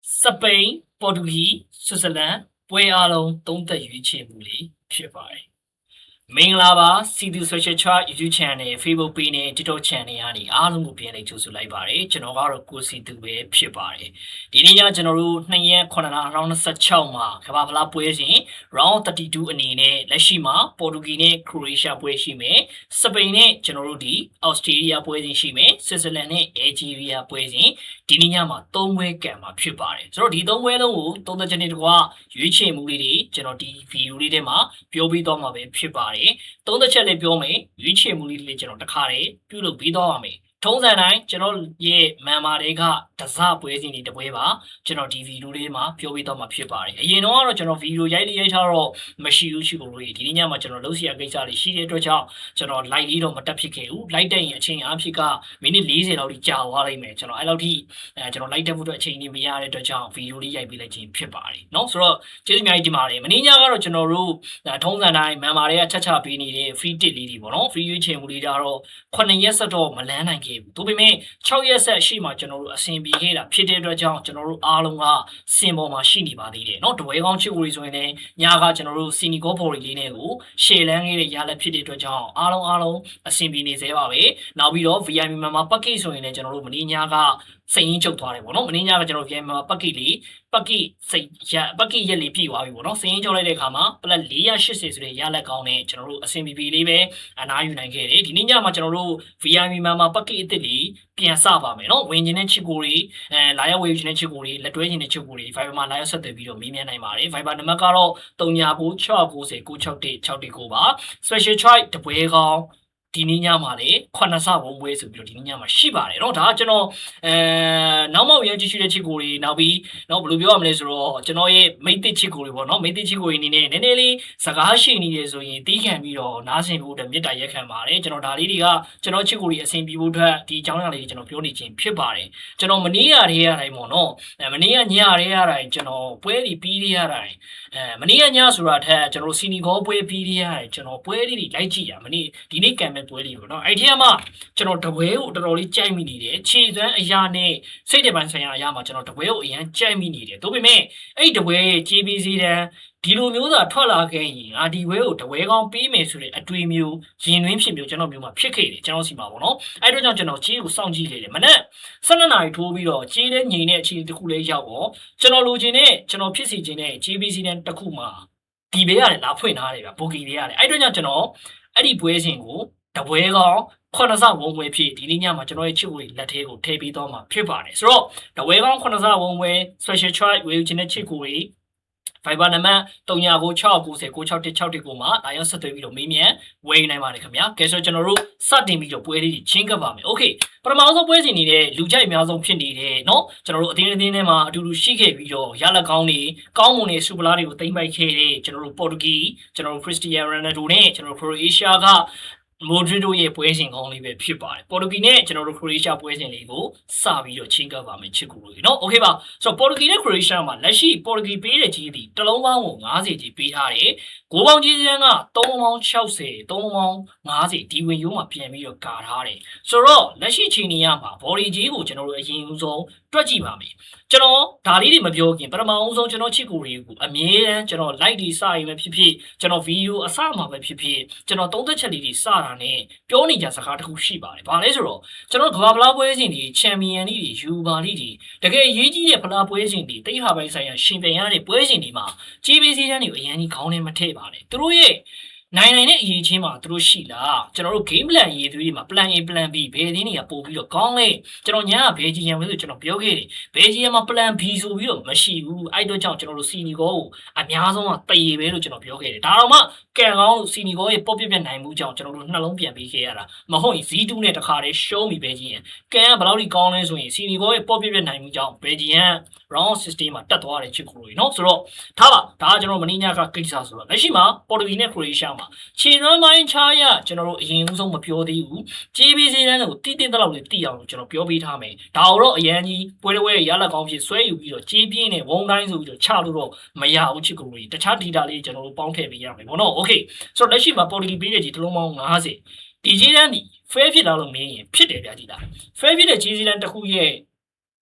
စပိန်ပေါ်တူဂီဆွစ်ဇာလန်ပွဲအားလုံးသုံးသက်ရွေးချယ်မှုလေးဖြစ်ပါတယ်မင်္ဂလာပါစီတူ social chart YouTube channel Facebook page နဲ့ TikTok channel ကနေအားလုံးကိုပြန်လည်ကြိုဆိုလိုက်ပါတယ်ကျွန်တော်ကတော့ကိုစီတူပဲဖြစ်ပါတယ်ဒီနေ့ညကျွန်တော်တို့2ရက်9လ2026မှာကမ္ဘာဖလားပွဲစဉ် round 32အနေနဲ့လက်ရှိမှာပေါ်တူဂီနဲ့ခရိုအေးရှားပွဲရှိမယ်စပိန်နဲ့ကျွန်တော်တို့ဒီအော်စတြေးလျပွဲစဉ်ရှိမယ်ဆွစ်ဇာလန်နဲ့အယ်ဂျီးရီးယားပွဲစဉ်ဒီနေ့ညမှာ3ပွဲကံမှာဖြစ်ပါတယ်ဆိုတော့ဒီ3ပွဲလုံးကိုသုံးသက်ချက်တွေတကွာရွေးချယ်မှုလေးတွေကျွန်တော်ဒီဗီဒီယိုလေးထဲမှာပြောပြသွားမှာပဲဖြစ်ပါတယ်သုံးသက်ချက်လေးပြောမယ်ရွေးချယ်မှုလေးတွေကျွန်တော်တခါတည်းပြုလုပ်ပြီးသွားပါမယ်ထုံးစံတိုင်းကျွန်တော်ရဲ့မန်မာတွေကတစပွဲစဉ်တွေတပွဲပါကျွန်တော်ဒီဗီဒီယိုလေးမှာပြောပြတော့မှာဖြစ်ပါတယ်အရင်တော့ကျွန်တော်ဗီဒီယိုရိုက်ထားတော့မရှိဘူးရှိလို့ဒီနေ့ညမှာကျွန်တော်လုပ်စရာကိစ္စတွေရှိတဲ့အတွက်ကြောင့်ကျွန်တော် live လေးတော့မတက်ဖြစ်ခဲ့ဘူး live တက်ရင်အချိန်အားဖြင့်ကမိနစ်40လောက်ကြာသွားလိမ့်မယ်ကျွန်တော်အဲ့လောက်ထိကျွန်တော် live တက်ဖို့အတွက်အချိန်နေမရတဲ့အတွက်ကြောင့်ဗီဒီယိုလေးရိုက်ပေးလိုက်ခြင်းဖြစ်ပါတယ်เนาะဆိုတော့ကျေးဇူးအများကြီးတင်ပါတယ်မနေ့ညကတော့ကျွန်တော်တို့ထုံးစံတိုင်းမန်မာတွေကချက်ချပေးနေတဲ့ free tip လေးတွေပေါ့နော် free ရွေးချယ်မှုလေးတွေကတော့9ရက်ဆက်တော့မလန်းနိုင်ခဲ့ဘူးဒါပေမဲ့6ရက်ဆက်ရှိမှကျွန်တော်တို့အဆင်ပြေခဲ့တာဖြစ်တဲ့အတွက်ကြောင့်ကျွန်တော်တို့အားလုံးကစင်ပေါ်မှာရှိနေပါသေးတယ်เนาะတပွဲကောင်းချစ်ကိုဆိုရင်လည်းညကကျွန်တော်တို့စီနီကောဘော်ရီလေးနဲ့ကိုရှယ်လန်းခဲ့တဲ့ရလက်ဖြစ်တဲ့အတွက်ကြောင့်အားလုံးအဆင်ပြေနေသေးပါပဲနောက်ပြီးတော့ VIP မှာ package ဆိုရင်လည်းကျွန်တော်တို့မနေ့ညကစိတ်ရင်းချုပ်သွားတယ်ပေါ့နော်မင်းညကကျွန်တော် VM မှာ package စိတ်ရ package ရက်လေးပြည့်သွားပြီပေါ့နော်စိတ်ရင်းချုပ်လိုက်တဲ့အခါမှာ plus 480ဆိုတဲ့ရလက်ကောင်းနဲ့ကျွန်တော်တို့အဆင်ပြေပြေလေးပဲအနားယူနိုင်ခဲ့တယ်ဒီနေ့ညမှာကျွန်တော်တို့ VIP မှာ package အစ်စ်လေးပြန်စပါမယ်နော်ဝင်ခြင်းတဲ့ချစ်ကိုတွေလာရောက်ဝေယူခြင်းတဲ့ချစ်ကိုတွေလက်တွဲခြင်းတဲ့ချစ်ကိုတွေ Viber မှာလာရောက်ဆက်သွယ်ပြီးတော့မေးမြန်းနိုင်ပါတယ် Viber နံပါတ်ကတော့3996909619ပါ Special Choice တပွဲကောင်းဒီနေ့ညမှာလေ9ဆဝုံပွဲဆိုပြီးတော့ဒီနေ့ညမှာရှိပါတယ်เนาะဒါကကျွန်တော်နောက်မှရကြည့်ရှိတဲ့ချစ်ကိုတွေနောက်ပြီးเนาะဘယ်လိုပြောရမလဲဆိုတော့ကျွန်တော်ရဲ့မိတ်တစ်ချစ်ကိုတွေပေါ့เนาะမိတ်တစ်ချစ်ကိုတွေအနေနဲ့နည်းနည်းလေးစကားရှိနေတယ်ဆိုရင်တီးခံပြီးတော့နားဆင်ဖို့အတွက်မေတ္တာရက်ခံပါတယ်ကျွန်တော်ဒါလေးတွေကကျွန်တော်ချစ်ကိုတွေအဆင်ပြေဖို့အတွက်ဒီအကြောင်းအရာလေးတွေကျွန်တော်ပြောနေခြင်းဖြစ်ပါတယ်ကျွန်တော်မနေ့ရတဲ့ရတိုင်းပေါ့เนาะမနေ့ကညရတဲ့ရတိုင်းကျွန်တော်ပွဲတွေပြီးရတဲ့ရတိုင်းမနေ့ကညဆိုတာထက်ကျွန်တော်စီနီကောပွဲပြီးရတဲ့ရတိုင်းကျွန်တော်ပွဲလေးတွေလိုက်ကြည့်ရမနေ့ဒီနေ့ကံမဲ့ပွဲလေးပေါ့နော်အဲ့ဒီမှာကျွန်တော်တပွဲကိုတော်တော်လေးကြိုက်မိနေတယ်ခြေစွမ်းအရာနဲ့စိတ်တပံဆိုင်ရာအရာမှာကျွန်တော်တပွဲကိုအရင်ကြိုက်မိနေတယ်ဒါပေမဲ့အဲ့ဒီတပွဲရဲ့ကြေးပေးစီတန်းဒီလိုမျိုးသာထွက်လာခဲ့ရင်ဒီပွဲကိုတပွဲကောင်းပေးမယ်ဆိုတဲ့အတွေ့မျိုးရင်တွင်းဖြစ်မျိုးကျွန်တော်မျိုးမှာဖြစ်ခဲ့တယ်ကျွန်တော်စီမှာပေါ့နော်အဲ့အတွက်ကြောင့်ကျွန်တော်ကြေးကိုစောင့်ကြည့်ခဲ့တယ်မနေ့12နာရီထိုးပြီးတော့ကြေးတဲ့ငိန်တဲ့အခြေတစ်ခုလေးရောက်တော့ကျွန်တော်လိုချင်တဲ့ကျွန်တော်ဖြစ်စီခြင်းတဲ့ကြေးပေးစီတန်းတစ်ခုမှာဒီဘေးရတယ်လာဖွင့်ထားတယ်ဗျဘိုကီတွေရတယ်အဲ့အတွက်ကြောင့်ကျွန်တော်အဲ့ဒီပွဲစဉ်ကိုတပွဲကောင်း9ဆဝုံပွဲဖြစ်ဒီနေ့ညမှာကျွန်တော်ရဲ့ချစ်ကိုလက်ထဲကိုထည့်ပေးတော့မှာဖြစ်ပါတယ်ဆိုတော့တပွဲကောင်း9ဆဝုံပွဲ special choice ဝေယူခြင်းတဲ့ချစ်ကို Viber နံပါတ်3996909616ကိုမှလာရောက်ဆက်သွယ်ပြီးတော့မေးမြန်းဝယ်ယူနိုင်ပါတယ်ခင်ဗျာကဲဆိုကျွန်တော်တို့စတင်ပြီးတော့ပွဲလေးတွေချင်းကပ်ပါမယ်โอเคပထမဆုံးပွဲစဉ်နေတဲ့လူကြိုက်အများဆုံးဖြစ်နေတဲ့เนาะကျွန်တော်တို့အတင်းထဲမှာအတူတူရှိခဲ့ပြီးတော့ရလက်ကောင်းတွေကောင်းမွန်တဲ့စူပလာတွေကိုသိမ့်ပိုက်ခဲ့တဲ့ကျွန်တော်တို့ပေါ်တူဂီကျွန်တော်တို့ခရစ္စတီယာနိုရိုနယ်ဒိုနဲ့ကျွန်တော်တို့ခရိုအေးရှားကမိုဒရစ်တို့ရဲ့ပွဲစဉ်ကောင်းလေးပဲဖြစ်ပါတယ်ပေါ်တူဂီနဲ့ကျွန်တော်တို့ခရိုအေးရှားပွဲစဉ်လေးကိုစပြီးတော့ချင်းကပ်ပါမယ်ချစ်ကူလို့เนาะโอเคပါဆိုတော့ပေါ်တူဂီနဲ့ခရိုအေးရှားမှာလက်ရှိပေါ်တူဂီပေးတဲ့ကြီးဒီတစ်လုံးပေါင်းကို90ကြီးပေးထားတယ်ဂိုးပေါင်းကြီးစန်းက3ပေါင်း60 3ပေါင်း50ဒီဝင်ရိုးမှာပြန်ပြီးတော့ကာထားတယ်ဆိုတော့လက်ရှိချိန်နေရမှာဘော်ဒီကြီးကိုကျွန်တော်တို့အရင်ဆုံးတွက်ကြည့်ပါမယ်ကျွန်တော်ဒါလေးတွေမပြောခင်ပထမအောင်ဆုံးကျွန်တော်ချစ်ကိုတွေကိုအမြဲတမ်းကျွန်တော် like ဒီစရင်ပဲဖြစ်ဖြစ်ကျွန်တော်ဗီဒီယိုအစမှာပဲဖြစ်ဖြစ်ကျွန်တော်သုံးသက်ချက်လေးတွေစတာနဲ့ပြောနေကြစကားတစ်ခုရှိပါတယ်။ဘာလဲဆိုတော့ကျွန်တော်ကမ္ဘာဖလားပွဲစဉ်တွေချန်ပီယံတွေယူပါလိတွေတကယ်အရေးကြီးတဲ့ဖလားပွဲစဉ်တွေတိတ်ဟာပိုင်းဆိုင်ရာရှင်ပြန်ရတဲ့ပွဲစဉ်တွေမှာကြီးပေးစီးတန်းတွေအရင်ကြီးခေါင်းထဲမထည့်ပါနဲ့။သူတို့ရဲ့နိုင်တဲ့အရေးချင်းမှာသူတို့ရှိလားကျွန်တော်တို့ game plan ရေးသွေးတွေမှာ plan A plan B ဘယ်အသင်းတွေကပို့ပြီးတော့ကောင်းလဲကျွန်တော်ညာကဘယ်ဂျီယံပဲဆိုကျွန်တော်ပြောခဲ့တယ်ဘယ်ဂျီယံမှာ plan B ဆိုပြီးတော့မရှိဘူးအဲ့တော့ကြောင့်ကျွန်တော်တို့စီနီကောကိုအများဆုံးကတရေပဲလို့ကျွန်တော်ပြောခဲ့တယ်ဒါတော့မှကန်ကောင်းလို့စီနီကောရဲ့ပေါ့ပြနိုင်မှုကြောင့်ကျွန်တော်တို့နှလုံးပြန်ပေးခဲ့ရတာမဟုတ်ရင် Z2 နဲ့တခါတည်းရှုံးပြီဘယ်ဂျီယံကန်ကဘယ်လောက်ထိကောင်းလဲဆိုရင်စီနီကောရဲ့ပေါ့ပြနိုင်မှုကြောင့်ဘယ်ဂျီယံ round 16မှာတက်သွားတဲ့ချစ်ကိုတွေเนาะဆိုတော့ထားပါဒါကကျွန်တော်မင်းညကကိစ္စဆိုတော့လက်ရှိမှာပေါ်တူဂီနဲ့ခရိုအေးရှားမှာခြေရမ်းပိုင်းချားရကျွန်တော်တို့အရင်ဆုံးမပြောသေးဘူးကြေးပေးစည်းတန်းကိုတိတိတလောက်လေးတိအောင်ကျွန်တော်ပြောပေးထားမယ်ဒါတော့အရန်ကြီးပွဲတစ်ပွဲရလက်ကောင်းဖြစ်ဆွဲယူပြီးတော့ကြေးပြင်းနဲ့ဝုံတိုင်းဆိုပြီးတော့ချလို့တော့မရဘူးချစ်ကိုတွေတခြား data လေးကျွန်တော်တို့ပေါင်းထည့်ပေးရမယ်ပေါ့နော်โอเคဆိုတော့လက်ရှိမှာပေါ်တူဂီပေးတဲ့ကြီးတစ်လုံးပေါင်း90ဒီကြေးတန်းဒီ fair ဖြစ်လာလို့မင်းရင်ဖြစ်တယ်ဗျာကြီးလား fair ဖြစ်တဲ့ကြေးစည်းတန်းတစ်ခုရဲ့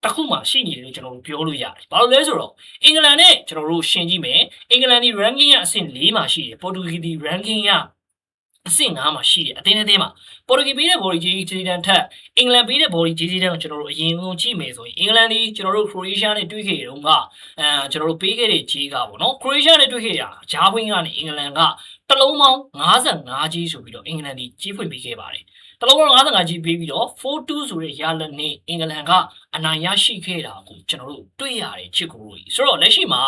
တခုမှရှိနေတယ်လို့ကျွန်တော်တို့ပြောလို့ရတယ်။ဘာလို့လဲဆိုတော့အင်္ဂလန်နဲ့ကျွန်တော်တို့ရှင်ကြည့်မယ်။အင်္ဂလန်ဒီ ranking ကအဆင့်4မှာရှိတယ်။ပေါ်တူဂီဒီ ranking ကအဆင့်5မှာရှိတယ်အသင်းမှာပေါ်တူဂီပေးတဲ့ body ဂျီတန်ထက်အင်္ဂလန်ပေးတဲ့ body ဂျီတန်ကိုကျွန်တော်တို့အရင်ဆုံးကြည့်မယ်ဆိုရင်အင်္ဂလန်ဒီကျွန်တော်တို့ Croatia နဲ့တွေ့ခဲ့တုန်းကကျွန်တော်တို့ပေးခဲ့တဲ့ဂျီကပေါ့နော် Croatia နဲ့တွေ့ခဲ့တာဂျားဝင်းကနေအင်္ဂလန်ကတလုံးပေါင်း55ဂျီဆိုပြီးတော့အင်္ဂလန်ဒီကြီးဖွင့်ပေးခဲ့ပါတယ်တလုံးပေါင်း55ဂျီပေးပြီးတော့4-2ဆိုတဲ့ရလဒ်နဲ့အင်္ဂလန်ကအနိုင်ရရှိခဲ့တာကိုကျွန်တော်တို့တွေ့ရတယ်ချစ်ကိုကြီးဆိုတော့လက်ရှိမှာ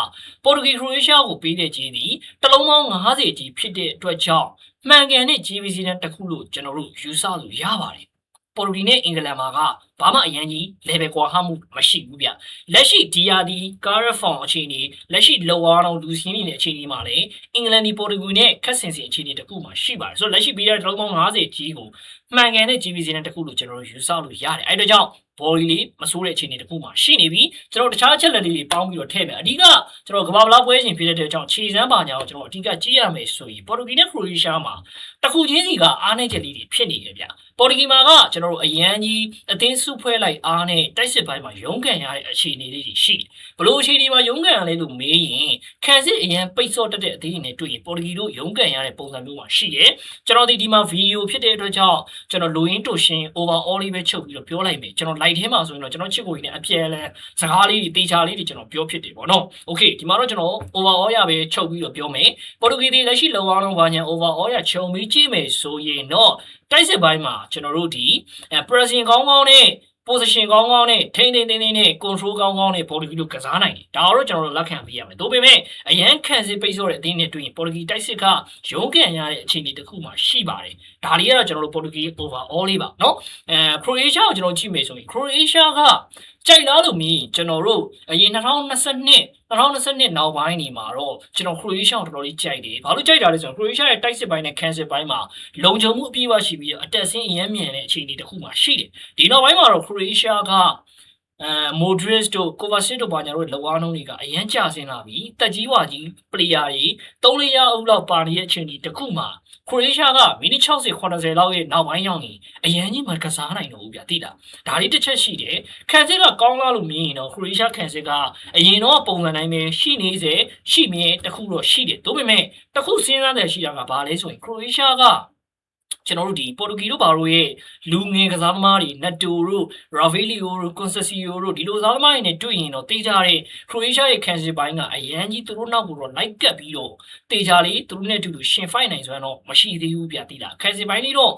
ပေါ်တူဂီ Croatia ကိုပေးတဲ့ဂျီဒီတလုံးပေါင်း50ဂျီဖြစ်တဲ့အတွက်ကြောင့်မှန်ကန်တဲ့ GBC တန်းတစ်ခုလို့ကျွန်တော်တို့ယူဆလို့ရပါတယ်။ပေါ်တူဂီနဲ့အင်္ဂလန်မှာကဘာမှအရင်ကြီး level ကွာဟမှုမရှိဘူးဗျ။လက်ရှိ DRD current form အခြေအနေလက်ရှိလောအားလုံးလူစင်းနေတဲ့အခြေအနေမှာလည်းအင်္ဂလန်ဒီပေါ်တူဂီနဲ့ခက်ဆင်ဆင်အခြေအနေတစ်ခုမှရှိပါတယ်။ဆိုတော့လက်ရှိပြီးတဲ့တလုံးပေါင်း50ကြီးကိုမှန်ကန်တဲ့ GBC တန်းတစ်ခုလို့ကျွန်တော်တို့ယူဆလို့ရတယ်။အဲ့ဒါကြောင့်ဘော်လီလေးမဆိုးတဲ့အခြေအနေတစ်ခုမှရှိနေပြီကျွန်တော်တခြားချက်လက်လေးတွေပေါင်းပြီးတော့ထည့်မယ်အဓိကကျွန်တော်ကမ္ဘာဗလားပွဲရှင်ဖြစ်တဲ့ကြောင့်ခြေစမ်းပါညာကိုကျွန်တော်အဓိကကြည့်ရမယ်ဆိုရင်ပေါ်တူဂီနဲ့ခရိုအေးရှားမှာတခုချင်းစီကအားနည်းချက်လေးတွေဖြစ်နေတယ်ဗျပေါ်တူဂီမှာကကျွန်တော်တို့အရန်ကြီးအသင်းစုဖွဲ့လိုက်အားနဲ့တိုက်စစ်ပိုင်းမှာရုန်းကန်ရတဲ့အခြေအနေလေးတွေရှိတယ်ဘလို့အခြေအနေမှာရုန်းကန်ရလဲလို့မေးရင်ခံစစ်အရန်ပိတ်စော့တက်တဲ့အသင်းတွေနဲ့တွေ့ရင်ပေါ်တူဂီတို့ရုန်းကန်ရတဲ့ပုံစံမျိုးမှာရှိတယ်ကျွန်တော်ဒီမှာဗီဒီယိုဖြစ်တဲ့အတွက်ကြောင့်ကျွန်တော်လိုရင်းတိုရှင် overall လေးပဲချုပ်ပြီးတော့ပြောလိုက်မယ်ကျွန်တော် live ထဲမှာဆိုရင်တော့ကျွန်တော်ချစ်ကိုကြီးနဲ့အပြဲလဲစကားလေးတွေတေချာလေးတွေကျွန်တော်ပြောဖြစ်တယ်ပေါ့နော် okay ဒီမှာတော့ကျွန်တော် overall ရပဲချုပ်ပြီးတော့ပြောမယ်ပေါ်တူဂီတွေလက်ရှိလောအောင်လုံးဘာညာ overall ရခြုံပြီးကြည့်မယ်ဆိုရင်တော့တိုက်စစ်ပိုင်းမှာကျွန်တော်တို့ဒီ pressing ကောင်းကောင်းနဲ့ position ကောင်းကောင်းနဲ့ထိန်းနဲ့ control ကောင်းကောင်းနဲ့ပေါ်တူဂီတို့ကစားနိုင်တယ်ဒါတော့ကျွန်တော်တို့လက်ခံပေးရမယ်ဒါပေမဲ့အရန်ခံစစ်ပိတ်ဆို့တဲ့အသင်းနဲ့တွေ့ရင်ပေါ်တူဂီတိုက်စစ်ကရုန်းကန်ရတဲ့အခြေအနေတစ်ခုမှရှိပါတယ်ဒါလေးကတော့ကျွန်တော်တို့ပေါ်တူဂီ overall လေးပါเนาะCroatia ကိုကျွန်တော်ကြည့်မယ်ဆိုရင် Croatia ကကြိုက်လားလို့မြင်ကျွန်တော်တို့အရင်2022နောက်ပိုင်းနေမှာတော့ကျွန်တော် Croatia ကိုတော်တော်လေးကြိုက်တယ်ဘာလို့ကြိုက်တာလဲဆိုတော့ Croatia ရဲ့တိုက်စစ်ပိုင်းနဲ့ခံစစ်ပိုင်းမှာလုံခြုံမှုအပြည့်အဝရှိပြီးတော့အတက်ဆင်းအရမ်းမြန်တဲ့အခြေအနေတစ်ခုမှရှိတယ်ဒီနောက်ပိုင်းမှာတော့ Croatia ကModric တို့ Kovacic တို့ဘာညာတို့လောအားလုံးတွေကအရန်ကျဆင်းလာပြီတက်ကြီးဝါကြီး player တွေ3-4 အုပ်လောက်ပါနေတဲ့အခြေအနေတစ်ခုမှာ Croatia ကမိနစ်60-80လောက်ရဲ့နောက်ပိုင်းရောက်ရင်အရန်ကြီးမကစားနိုင်တော့ဘူးဗျသိလားဒါလေးတစ်ချက်ရှိတယ်ခံစစ်ကကောင်းလားလို့မြင်ရင်တော့ Croatia ခံစစ်ကအရင်တော့ပုံစံတိုင်းပဲရှိနေစေရှိမြဲတစ်ခုတော့ရှိတယ်ဒါပေမဲ့တစ်ခုစဉ်းစားတယ်ရှိတာကဘာလဲဆိုရင် Croatia ကကျွန်တော်တို့ဒီပေါ်တူဂီတို့ဘာလို့ရဲ့လူငယ်ကစားသမားတွေနက်တိုတို့ရာဗီလီယိုတို့ကွန်ဆက်စီယိုတို့ဒီလိုစားသမားတွေနဲ့တွေ့ရင်တော့တေးကြတဲ့ခရိုအေးရှားရဲ့ခံစစ်ပိုင်းကအရန်ကြီးသူတို့နောက်ကိုတော့လိုက်ကပ်ပြီးတော့တေးကြလေးသူတို့နဲ့အတူတူရှင်ဖိုက်နိုင်စွမ်းတော့မရှိသေးဘူးဗျာတိလားခံစစ်ပိုင်းလေးတော့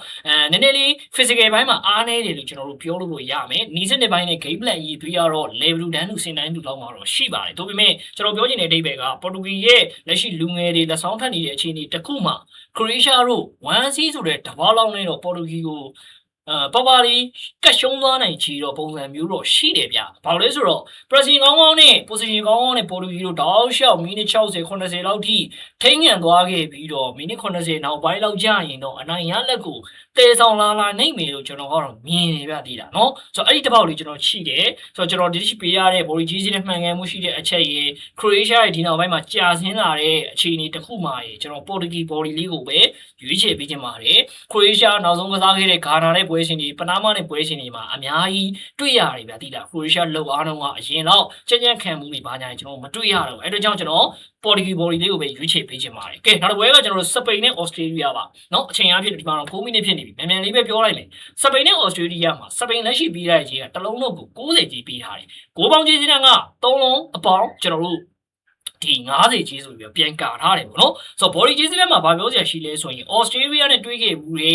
နည်းနည်းလေး physical ဘိုင်းမှာအားနည်းတယ်လို့ကျွန်တော်တို့ပြောလို့ရမယ်နီးစနစ်ပိုင်းနဲ့ game plan ကြီးတွေ့ရတော့ level တန်းလူစင်တိုင်းလူလောက်မှာတော့ရှိပါတယ်ဒါပေမဲ့ကျွန်တော်ပြောချင်တဲ့အဓိပ္ပာယ်ကပေါ်တူဂီရဲ့လက်ရှိလူငယ်တွေလက်ဆောင်ထပ်နေတဲ့အခြေအနေတစ်ခုမှာခရိုအေးရှားတို့ 1C ဆိုတဲ့တဘောက်လောက်နဲ့တော့ပေါ်တူဂီကိုပပလေးကတ်ရှုံးသွားနိုင်ချီတော့ပုံစံမျိုးတော့ရှိတယ်ဗျ။ဘာလို့လဲဆိုတော့ pressing ကောင်းကောင်းနဲ့ position ကောင်းကောင်းနဲ့ပေါ်တူဂီတို့တောက်လျှောက်မိနစ်60-80လောက်ထိထိန်းညံသွားခဲ့ပြီးတော့မိနစ်80နောက်ပိုင်းလောက်ကြာရင်တော့အနိုင်ရလက်ကိုတေဆောင်လာနိုင်မယ်လို့ကျွန်တော်ကတော့မြင်နေပြသေးတာเนาะဆိုတော့အဲ့ဒီတစ်ပေါက်လေးကျွန်တော်ရှိတယ်ဆိုတော့ကျွန်တော်ဒီရှိပေးရတဲ့ body ကြီးစီးနဲ့မှန်ကန်မှုရှိတဲ့အချက်ရေ Croatia ရဲ့ဒီနောက်ပိုင်းမှာကြာဆင်းလာတဲ့အခြေအနေတစ်ခုမှာရေကျွန်တော် Portuguese body လေးကိုပဲရွေးချယ်ပေးခြင်းပါတယ် Croatia နောက်ဆုံးကစားခဲ့တဲ့ဂါနာနဲ့ပွဲရှင်တွေပနားမားနဲ့ပွဲရှင်တွေမှာအများကြီးတွေ့ရတယ်ဗျာတိလား Croatia လောက်အားလုံးကအရင်တော့ကြံ့ကြံ့ခံမှုတွေဘာညာကျွန်တော်မတွေ့ရတော့အဲ့ဒါကြောင့်ကျွန်တော် Portuguese body လေးကိုပဲရွေးချယ်ပေးခြင်းပါတယ်ကဲနောက်တစ်ပွဲကကျွန်တော်တို့စပိန်နဲ့ Australia ပါเนาะအချိန်အားဖြင့်ဒီမှာတော့4မိနစ်ဖြစ်နေပြီမြန်လေးပဲပြောလိုက်မယ်စပိန်နဲ့ Australia မှာစပိန်လက်ရှိပြီးတဲ့ကြီးကတစ်လုံးလုံးကို90ကြီးပေးထားတယ်6ပေါင်းကြီးစင်းက3လုံးအပေါင်းကျွန်တော်တို့ဒီ90ကြီးဆိုပြီးပြန်ကာထားတယ်ပေါ့နော်ဆိုတော့ body ကြီးစင်းမှာဘာပြောစရာရှိလဲဆိုရင် Australia နဲ့တွေးခဲ့ဘူးလေ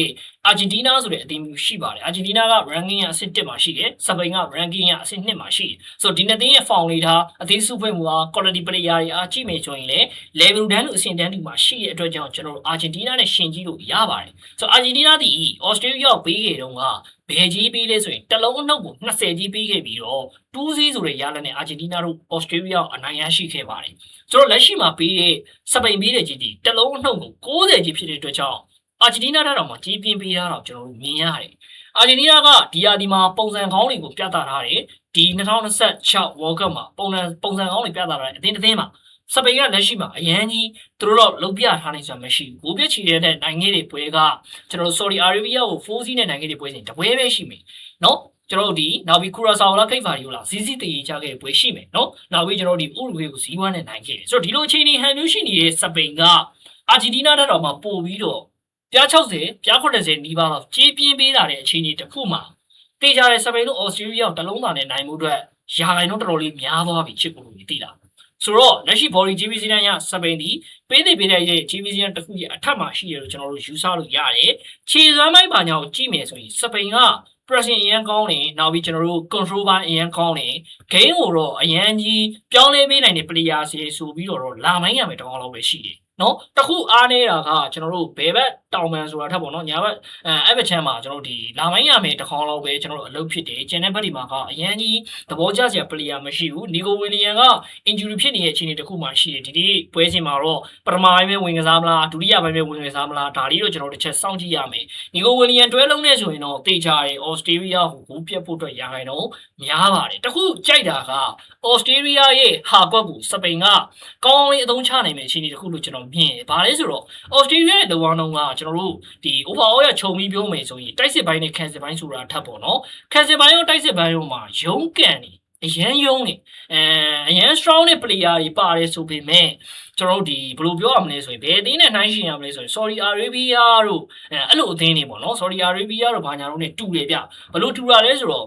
Argentina ဆိုတဲ့အသင်းမျိုးရှိပါတယ် Argentina က ranking အဆင့်1မှာရှိတယ်စပိန်က ranking အဆင့်2မှာရှိတယ်ဆိုတော့ဒီနှစ်သင်းရဲ့ form လေးထားအသင်းစုဖွဲ့မှုအား quality player တွေအားကြည့်မယ်ဆိုရင်လေ level တန်းလို့အဆင့်တန်းဒီမှာရှိတဲ့အတွက်ကြောင့်ကျွန်တော်တို့ Argentina နဲ့ရှင်ကြည့်လို့ရပါတယ်ဆိုတော့ Argentina ဒီ Australia ကိုပေးခဲ့တော့ကဘယ်ကြီးပေးလဲဆိုရင်တစ်လုံးအနှုတ်ကို20ကြီးပေးခဲ့ပြီးတော့2-0ဆိုတဲ့ရလဒ်နဲ့ Argentina တို့ Australia ကိုအနိုင်ရရှိခဲ့ပါတယ်ဆိုတော့လက်ရှိမှာပေးတဲ့စပိန်ပေးတဲ့ကြီးဒီတစ်လုံးအနှုတ်ကို90ကြီးဖြစ်တဲ့အတွက်ကြောင့်Argentina တော့မှကြီးပြင်းပေးတာတော့ကျွန်တော်တို့မြင်ရတယ်။ Argentina ကဒီမှာပုံစံကောင်းတွေကိုပြသထားတယ်။ဒီ2026 World Cup မှာပုံစံကောင်းတွေပြသထားတယ်အသင်းမှာစပိန်ကလက်ရှိမှာအရန်ကြီးသူတို့တော့လုံပြထားနိုင်စွမ်းမရှိဘူး။ဂိုးပြချီတဲ့နိုင်ငံတွေပွဲကကျွန်တော်တို့ Saudi Arabia ကို4-0နဲ့နိုင်ငံတွေပွဲစဉ်တပွဲပဲရှိမယ်။နော် ကျွန်တော်တို့ဒီနောက်ပြီးကူရာဆာဝလာခိတ်ဖာရီကိုလာဇီးဇီတည်ချခဲ့ပွဲရှိမယ်နော်နောက်ပြီးကျွန်တော်တို့ဒီဥရုဂွေးကိုဇီးဝမ်းနဲ့နိုင်ခဲ့တယ်ဆိုတော့ဒီလိုအခြေအနေဟန်မျိုးရှိနေတဲ့စပိန်ကအာဂျင်တီးနားထက်တော့မှပိုပြီးတော့ပြား60ပြား80နီးပါးတော့ကြေးပြင်းပေးလာတဲ့အခြေအနေတစ်ခုမှာတေချာတဲ့စပိန်တို့ဩစတြေးလျတလုံးသားနဲ့နိုင်မှုအတွက်ရာဂိုင်တော့တော်တော်လေးများသွားပြီချစ်ကိုလို့သိတာဆိုတော့လက်ရှိ body GBC တန်းရစပိန်ဒီပေးတဲ့ရဲ့ GBC တန်းတစ်ခုရဲ့အထက်မှာရှိရလို့ကျွန်တော်တို့ယူဆလို့ရတယ်ခြေစွမ်းပိုင်းပါညာကိုကြည့်မယ်ဆိုရင်စပိန်က pressing အရန်ကောင်းနေနောက်ပြီးကျွန်တော်တို့ control ပိုင်းအရန်ကောင်းနေ game ကိုတော့အရန်ကြီးပြောင်းလဲပေးနိုင်တဲ့ player စီဆိုပြီးတော့လာမိုင်းရမယ်တောင်းလောက်ပဲရှိတယ်နော်တခုအားနေတာကကျွန်တော်တို့ဘယ်ဘက်တောင်ပန်ဆိုတာထက်ပေါ့နော်ညာဘက်အဲ့ဘက်ချမ်းမှာကျွန်တော်တို့ဒီလာမိုင်းရမယ်တခေါင်းလောက်ပဲကျွန်တော်တို့အလုပ်ဖြစ်တယ်ကျန်တဲ့ဘက်ဒီမှာကအရန်ကြီးသဘောကျစရာ player မရှိဘူးနီကိုဝီလီယန်က injury ဖြစ်နေတဲ့အခြေအနေတစ်ခုမှရှိတယ်ဒီပွဲစဉ်မှာတော့ပထမပိုင်းပဲဝင်ကစားမလားဒုတိယပိုင်းပဲဝင်ကစားမလားဒါလေးတော့ကျွန်တော်တစ်ချက်စောင့်ကြည့်ရမယ်နီကိုဝီလီယန်တွဲလုံးနဲ့ဆိုရင်တော့တေချာတယ်ဩစတြေးလျကိုဂိုးပြတ်ဖို့အတွက်ရာခိုင်တော့များပါတယ်တခုကြိုက်တာကဩစတြေးလျရဲ့ဟာကွက်ကိုစပိန်ကကောင်းလေးအသုံးချနိုင်မယ့်အခြေအနေတစ်ခုလို့ကျွန်တော်မြင်တယ်။ဘာလဲဆိုတော့ဩစတြေးလျရဲ့လောကနှုန်းကကျွန်တော်တို့ဒီ overall ရခြုံပြီးပြောမယ်ဆိုရင်တိုက်စစ်ပိုင်းနဲ့ cancel ပိုင်းဆိုတာထပ်ပေါ့နော်။ cancel ပိုင်းရောတိုက်စစ်ပိုင်းရောမှာရုံးကန်နေအရန်ယုံနေအရန် strong တဲ့ player တွေပါတယ်ဆိုပေမဲ့ကျွန်တော်တို့ဒီဘယ်လိုပြောရမလဲဆိုရင်ဘယ်အသင်းနဲ့နှိုင်းယှဉ်ရမလဲဆိုရင် Saudi Arabia တို့အဲ့လိုအသင်းတွေပေါ့နော် Saudi Arabia တို့ဘာညာတို့ ਨੇ တူတယ်ဗျဘယ်လိုတူတာလဲဆိုတော့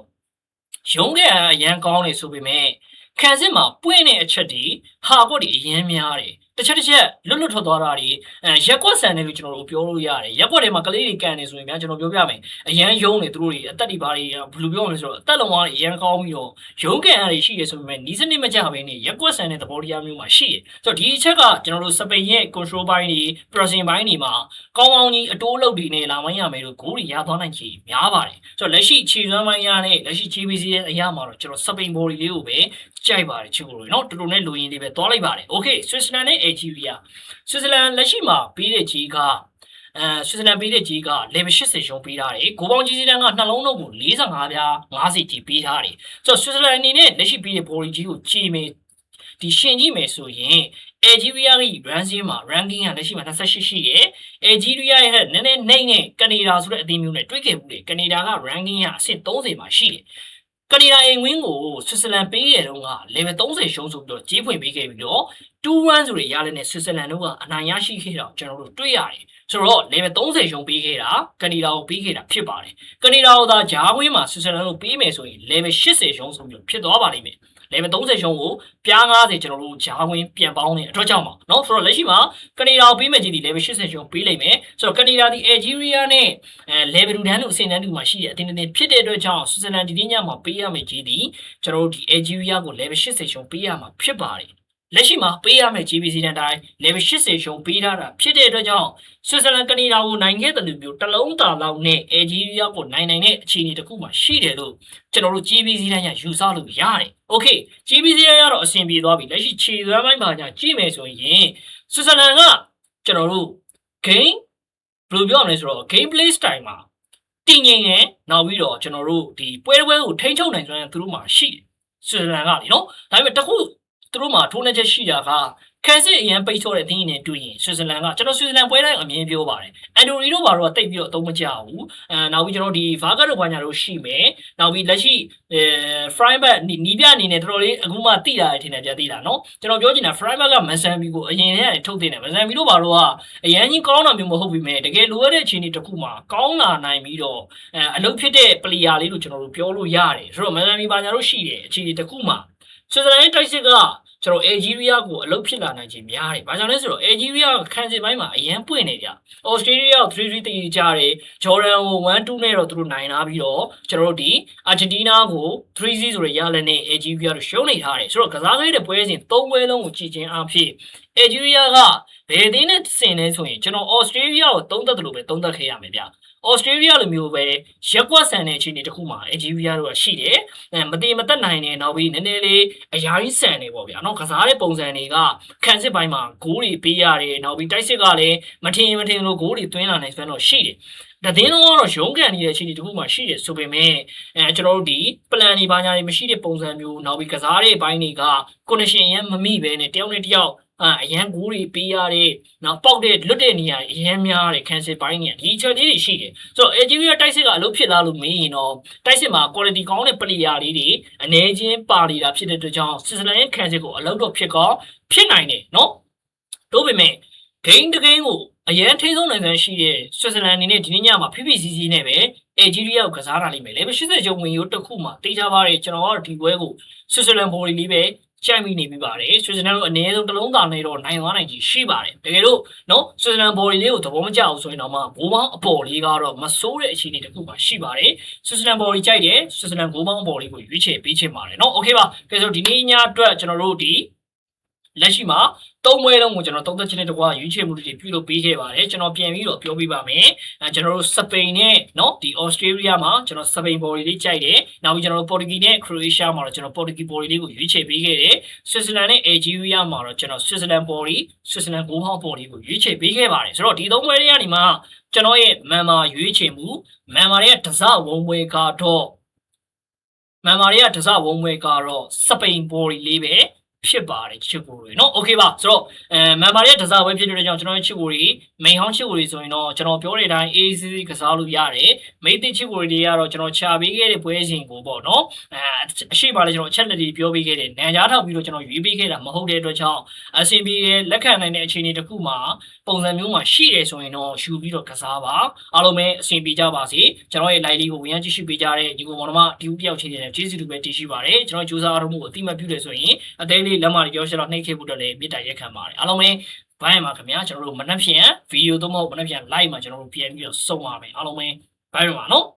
ရုံးကန်အရန်ကောင်းနေဆိုပေမဲ့ခံစစ်မှာပွင့်တဲ့အချက်တွေဟာကွက်တွေအရန်များတယ်တစ်ချက်လွတ်ထွက်သွားတာတွေရက်ကွက်ဆန်တယ်လို့ကျွန်တော်တို့ပြောလို့ရတယ်ရက်ကွက်ထဲမှာကလေးတွေကန်နေဆိုရင်ဗျာကျွန်တော်ပြောပြမယ်အရန်ယုံနေသူတို့တွေအသက်တွေဘာတွေဘယ်လိုပြောမလဲဆိုတော့အသက်လုံးဝအရန်ကောင်းပြီးတော့ယုံကန်ရတွေရှိတယ်ဆိုပေမဲ့နီးစနစ်မကြဘဲနဲ့ရက်ကွက်ဆန်တဲ့သဘောတရားမျိုးမှာရှိတယ်ဆိုတော့ဒီအချက်ကကျွန်တော်တို့စပိန်ရဲ့ control ပိုင်းတွေ pressing ပိုင်းတွေမှာကောင်းကောင်းကြီးအတိုးလုပ်တွေနဲ့လာမိုင်းရမယ်လို့ဂိုးတွေရသွားနိုင်ချေများပါတယ်ဆိုတော့လက်ရှိခြေစွမ်းပိုင်းရနဲ့လက်ရှိ GBC ရဲ့အရာမှာတော့ကျွန်တော်စပိန် body လေးကိုပဲကြိုက်ပါတယ်ချစ်ကိုလို့เนาะတော်တော်နဲ့လူရင်းလေးပဲသွားလိုက်ပါတယ် okay Switzerland နဲ့ Algeria Switzerland လက်ရှိမှာပေးတဲ့ကြီးကSwitzerland ပေးတဲ့ကြီးက level 80ရုံးပေးထားတယ်။ဂိုးပေါင်းကြီးစီးတန်းကနှလုံးလုံးကို45ပြား50ကြီးပေးထားတယ်။ဆိုတော့ Switzerland အနေနဲ့လက်ရှိပေးတဲ့ body ကြီးကိုကြည့်မယ်ဒီရှင်ကြည့်မယ်ဆိုရင် Algeria ရဲ့ ranking မှာ ranking ကလက်ရှိမှာ28ရှိတယ်။ Algeria ရဲ့နည်းနည်းနှိမ့်နဲ့ကနေဒါဆိုတဲ့အသင်းမျိုးနဲ့တွေ့ခဲ့မှုတယ်။ကနေဒါက ranking ကအဆင့်30မှာရှိတယ်။ကနေဒါအိမ်ဝင်းကိုဆွစ်ဇာလန်ပေးရတဲ့တုန်းက level 30ရှုံးဆိုပြီးတော့ကြေးဖွင့်ပေးခဲ့ပြီးတော့ 2-1 ဆိုတဲ့ရလနဲ့ဆွစ်ဇာလန်တို့ကအနိုင်ရရှိခဲ့တာကျွန်တော်တို့တွေ့ရတယ်ဆိုတော့ level 30ရှုံးပေးခဲ့တာကနေဒါကိုပေးခဲ့တာဖြစ်ပါတယ်ကနေဒါကိုသာဂျားကွင်းမှာဆွစ်ဇာလန်တို့ပေးမယ်ဆိုရင် level 80ရှုံးဆိုပြီးတော့ဖြစ်သွားပါလိမ့်မယ်level 30ရှုံးကိုပြား90ကျွန်တော်တို့ဂျားကွင်းပြန်ပေါင်းတဲ့အတွက်ကြောင့်ပါเนาะဆိုတော့လက်ရှိမှာကနေဒါကိုပေးမယ်ကြီးဒီ level 80ရှုံးပေးလိုက်မယ်ဆိုတော့ကနေဒါဒီ Algeria နဲ့level 2တန်းလို့အဆင့်တန်းတူမှာရှိတဲ့အတင်းတင်းဖြစ်တဲ့အတွက်ကြောင့်ဆွစ်ဇာလန်ဒီနေ့ညမှာပေးရမယ်ကြီးဒီကျွန်တော်တို့ဒီ Algeria ကို level 80ရှုံးပေးရမှာဖြစ်ပါတယ်လက်ရှိမှာပေးရမယ့် GBC တန်းတိုင်း level 80ရှုံးပေးထားတာဖြစ်တဲ့အတွက်ကြောင့်ဆွစ်ဇာလန်ကနေဒါကိုနိုင်ခဲ့တဲ့လူမျိုးတလုံးတာလောက်နဲ့ Algeria ကိုနိုင်တဲ့အခြေအနေတစ်ခုမှရှိတယ်လို့ကျွန်တော်တို့ GBC တန်းရယူဆလို့ရတယ်။ Okay GBC တန်းရတော့အဆင်ပြေသွားပြီလက်ရှိခြေသွမ်းပိုင်းမှာညာကြည့်မယ်ဆိုရင်ဆွစ်ဇာလန်ကကျွန်တော်တို့ game ဘယ်လိုပြောရမလဲဆိုတော့ game play style မှာတည်ငြိမ်နေနောက်ပြီးတော့ကျွန်တော်တို့ဒီပွဲကိုထိန်းချုပ်နိုင်စွမ်းသူတို့မှာရှိတယ်ဆွစ်ဇာလန်ကလေနော်ဒါပေမဲ့တခုသူတို့မှာထိုးနှက်ချက်ရှိတာကခံစစ်အရင်ပိတ်ဆို့တဲ့အသင်းနဲ့တွေ့ရင်ဆွစ်ဇာလန်ကကျွန်တော်ဆွစ်ဇာလန်ပွဲတိုင်းအမြင်ပြောပါတယ်အန်တိုနီတို့ဘာလို့တိတ်ပြီးတော့အသုံးမကျဘူးနောက်ပြီးကျွန်တော်ဒီဗာဂတ်တို့ဘာညာတို့ရှိမယ်နောက်ပြီးလက်ရှိFreiburg နီးပြအနေနဲ့တော်တော်လေးအခုမှတိလာတယ်ထင်တယ်ပြတိလာနော်ကျွန်တော်ပြောချင်တာ Freiburg ကမန်ဆန်ဘီကိုအရင်တည်းကနေထုတ်တင်တယ်မန်ဆန်ဘီတို့ဘာလို့ကအရင်ကြီးကောင်းတာမျိုးမဟုတ်ပြီမဲ့တကယ်လိုအပ်တဲ့အခြေအနေတစ်ခုမှာကောင်းလာနိုင်ပြီးတော့အလုပ်ဖြစ်တဲ့ player လေးလို့ကျွန်တော်တို့ပြောလို့ရတယ်ဆိုတော့မန်ဆန်ဘီဘာညာတို့ရှိတယ်အခြေအနေတစ်ခုမှာဆွစ်ဇာလန်ရဲ့တိုက်စစ်ကကျွန်တော် Algeria ကိုအလုပ်ဖြစ်လာနိုင်ခြင်းများတယ်။ဘာကြောင့်လဲဆိုတော့ Algeria ကခံစစ်ပိုင်းမှာအရင်ပွင့်နေကြ။ Australia ကို3-3တည်ကြတယ်။ Jordan ကို1-2နဲ့တော့သူတို့နိုင်လာပြီးတော့ကျွန်တော်တို့ဒီ Argentina ကို3-0ဆိုတဲ့ရလနဲ့ Algeria တို့ရှုံးနေထားတယ်။ဆိုတော့ကစားခဲ့တဲ့ပွဲစဉ်3ပွဲလုံးကိုကြည့်ခြင်းအဖြစ် Algeria ကဘယ်အသင်းနဲ့ဆင်လဲဆိုရင်ကျွန်တော် Australia ကိုသုံးသပ်တယ်လို့ပဲသုံးသပ်ခဲ့ရမယ်ဗျ။ Australia လိုမျိုးပဲရက်ကွက်ဆန်တဲ့အခြေအနေတစ်ခုမှာ Algeria တို့ကရှိတယ်။မတည်မသက်နိုင်တဲ့နောက်ပြီးနည်းနည်းလေးအရာကြီးဆန်နေပေါ့ဗျာ။နော်ကစားတဲ့ပုံစံတွေကခံစစ်ပိုင်းမှာဂိုးတွေပေးရတယ်။နောက်ပြီးတိုက်စစ်ကလည်းမထင်လို့ဂိုးတွေသွင်းလာနိုင်စွမ်းတော့ရှိတယ်။ဒါသင်းလုံးကတော့ရုံးကန်နေတဲ့အခြေအနေတစ်ခုမှရှိတယ်ဆိုပေမဲ့ကျွန်တော်တို့ဒီ plan တွေဘာညာတွေမရှိတဲ့ပုံစံမျိုးနောက်ပြီးကစားတဲ့ဘိုင်းတွေက connection ရမ်းမမိပဲနဲ့တယောက်နဲ့တယောက် အရန်ကူးတွေပေးရတဲ့နော်ပေါက်တဲ့လွတ်တဲ့နေရာအရန်များတယ် cancel ပိုင်းနေဒီချက်လေးတွေရှိတယ်ဆိုတော့ Algeria တိုက်စစ်ကအလုပ်ဖြစ်လာလို့မင်းရင်တော့တိုက်စစ်မှာ quality ကောင်းတဲ့ player လေးတွေအနေချင်းပါနေတာဖြစ်တဲ့အတွက်ကြောင့် Switzerland ရဲ့ cancel ကိုအလုပ်တော့ဖြစ်ကောဖြစ်နိုင်တယ်နော်တို့ပေမဲ့ game တစ် game ကိုအရန်ထိဆုံးနိုင်စမ်းရှိတဲ့ Switzerland အနေနဲ့ဒီနေ့ညမှာ PPCC နဲ့ပဲ Algeria ကိုကစားတာလိမ့်မယ်လေ80ကျော်ဝင်ရိုးတစ်ခုမှာတေးကြပါတယ်ကျွန်တော်ကတော့ဒီပွဲကို Switzerland body လေးပဲကြိုက်မိနေပြီပါတယ် Switzerland တို့အနည်းဆုံးတစ်လုံးသားနဲ့တော့နိုင်သွားနိုင်ကြီးရှိပါတယ်တကယ်လို့နော် Switzerland body လေးကိုသဘောမကျအောင်ဆိုရင်တော့မှဘိုးပေါင်းအပေါ်လေးကတော့မစိုးတဲ့အခြေအနေတစ်ခုမှာရှိပါတယ် Switzerland body ကြိုက်တယ် Switzerland ဘိုးပေါင်းအပေါ်လေးကိုရွေးချယ်ပေးချင်ပါတယ်နော်โอเคပါကဲဆိုဒီနေ့ညအတွက်ကျွန်တော်တို့ဒီလက်ရှိမှာသုံးပွဲလုံးကိုကျွန်တော်သုံးသက်ချင်းတဲ့တကွာရွေးချယ်မှုတွေပြုလုပ်ပေးခဲ့ပါတယ်ကျွန်တော်ပြန်ပြီးတော့ပြောပြပါမယ်ကျွန်တော်တို့စပိန်နဲ့เนาะဒီ Australia မှာကျွန်တော်စပိန် body လေးကြိုက်တယ်နောက်ပြီးကျွန်တော်တို့ Portugal နဲ့ Croatia မှာတော့ကျွန်တော် Portugal body လေးကိုရွေးချယ်ပေးခဲ့တယ် Switzerland နဲ့ Algeria မှာတော့ကျွန်တော် Switzerland body Switzerland ဘိုးဟောင်း body ကိုရွေးချယ်ပေးခဲ့ပါတယ်ဆိုတော့ဒီသုံးပွဲလေးကနေမှကျွန်တော်ရဲ့မန်မာရွေးချယ်မှုမန်မာရဲ့တစဝုံပွဲကတော့မန်မာရဲ့တစဝုံပွဲကတော့စပိန် body လေးပဲဖြစ်ပါတယ်ချစ်ကိုတွေเนาะโอเคပါဆိုတော့မန်မာရဲ့တစားပွဲဖြစ်တဲ့ကြောင့်ကျွန်တော်ရဲ့ချစ်ကိုတွေမိန်ဟောင်းချစ်ကိုတွေဆိုရင်တော့ကျွန်တော်ပြောတဲ့အတိုင်း ACC ကစားလို့ရတယ်မိတ်သစ်ချစ်ကိုတွေကတော့ကျွန်တော်ချပေးခဲ့တဲ့ပွဲစဉ်ကိုပေါ့เนาะအရှိပါလေကျွန်တော်အချက်လက်တွေပြောပေးခဲ့တယ်နန်ကြားထောက်ပြီးတော့ကျွန်တော်ရွေးပေးခဲ့တာမဟုတ်တဲ့အတွက်ကြောင့်အဆင်ပြေလက်ခံနိုင်တဲ့အခြေအနေတစ်ခုမှာပုံစံမျိုးမှာရှိတယ်ဆိုရင်တော့ယူပြီးတော့ကစားပါအားလုံးပဲအဆင်ပြေကြပါစေကျွန်တော်ရဲ့ live လေးကိုဝင်ရကြည့်ရှုပေးကြတဲ့ညီကိုမောင်နှမဒီဦးတယောက်ချင်းချင်းကျေးဇူးတူပဲတည်ရှိပါတယ်ကျွန်တော်ကြိုးစားအားထုတ်မှုကိုအတိမတ်ပြုတယ်ဆိုရင်အသေးလေးလက်မတွေပြောရှင်းတော့နှိပ်ခဲ့ဖို့တော့လည်းမြစ်တာရက်ခံပါတယ်အားလုံးပဲဘိုင်းမှာခင်ဗျာကျွန်တော်တို့မနှက်ဖြန်ဗီဒီယိုသို့မဟုတ်မနှက်ဖြန် live မှာကျွန်တော်တို့ပြန်ပြီးတော့စုံပါမယ်အားလုံးပဲဘိုင်းမှာနော်